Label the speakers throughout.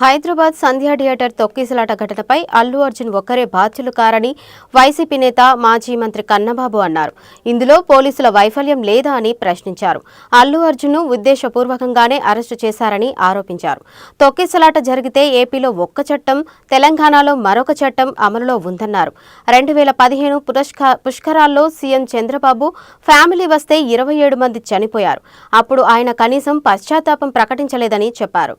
Speaker 1: హైదరాబాద్ సంధ్యా theatre తొక్కిసలాట ఘటనపై అల్లు అర్జున్ ఒక్కరే బాధ్యులు కారని వైసీపీ నేత మాజీ మంత్రి కన్నబాబు అన్నారు. ఇందులో పోలీసుల వైఫల్యం లేదా అని ప్రశ్నించారు. అల్లు అర్జున్ను ఉద్దేశపూర్వకంగానే అరెస్టు చేశారని ఆరోపించారు. తొక్కిసలాట జరిగితే ఏపీలో ఒక్క చట్టం, తెలంగాణలో మరొక చట్టం అమలులో ఉందన్నారు. 2015 పుష్కరాల్లో సీఎం చంద్రబాబు ఫ్యామిలీ వస్తే 27 మంది చనిపోయారు. అప్పుడు ఆయన కనీసం పశ్చాత్తాపం ప్రకటించలేదని చెప్పారు.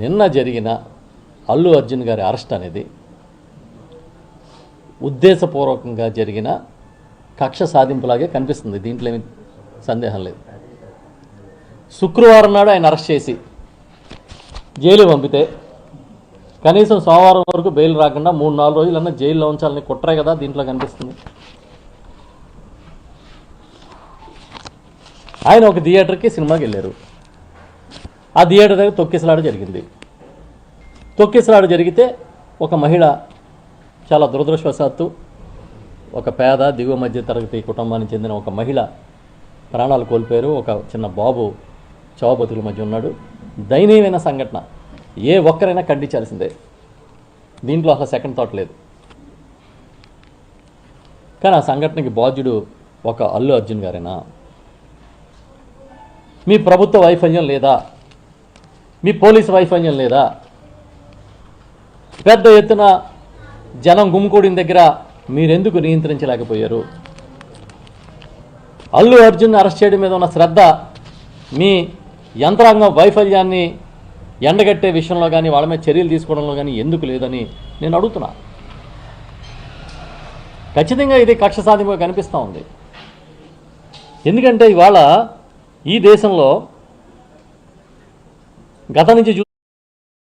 Speaker 2: నిన్న జరిగిన అల్లు అర్జున్ గారి అరెస్ట్ అనేది ఉద్దేశపూర్వకంగా జరిగిన కక్ష సాధింపులాగే కనిపిస్తుంది. దీంట్లో ఏమీ సందేహం లేదు. శుక్రవారం నాడు ఆయన అరెస్ట్ చేసి జైలు పంపితే కనీసం సోమవారం వరకు బెయిల్ రాకుండా 3-4 రోజులన్నా జైల్లో ఉంచాలని కుట్రే కదా దీంట్లో కనిపిస్తుంది. ఆయన ఒక థియేటర్కి సినిమాకి వెళ్ళారు. ఆ థియేటర్ దగ్గర తొక్కిసలాట జరిగింది. తొక్కిసలాట జరిగితే ఒక మహిళ చాలా దురదృష్టవశాత్తు ఒక పేద దిగువ మధ్య తరగతి కుటుంబానికి చెందిన ఒక మహిళ ప్రాణాలు కోల్పోయారు. ఒక చిన్న బాబు చావుబతుల మధ్య ఉన్నాడు. దయనీయమైన సంఘటన. ఏ ఒక్కరైనా ఖండించాల్సిందే. దీంట్లో అసలు సెకండ్ థాట్ లేదు. కానీ ఆ సంఘటనకి బాధ్యుడు ఒక అల్లు అర్జున్ గారేనా? మీ ప్రభుత్వ వైఫల్యం లేదా? మీ పోలీసు వైఫల్యం లేదా? పెద్ద ఎత్తున జనం గుమ్మికూడిన దగ్గర మీరెందుకు నియంత్రించలేకపోయారు? అల్లు అర్జున్ అరెస్ట్ చేయడం మీద ఉన్న శ్రద్ధ మీ యంత్రాంగం వైఫల్యాన్ని ఎండగట్టే విషయంలో కానీ వాళ్ళ మీద చర్యలు తీసుకోవడంలో కానీ ఎందుకు లేదని నేను అడుగుతున్నా. ఖచ్చితంగా ఇది కక్ష సాధింపుగా కనిపిస్తూ ఉంది. ఎందుకంటే ఇవాళ ఈ దేశంలో గత నుంచి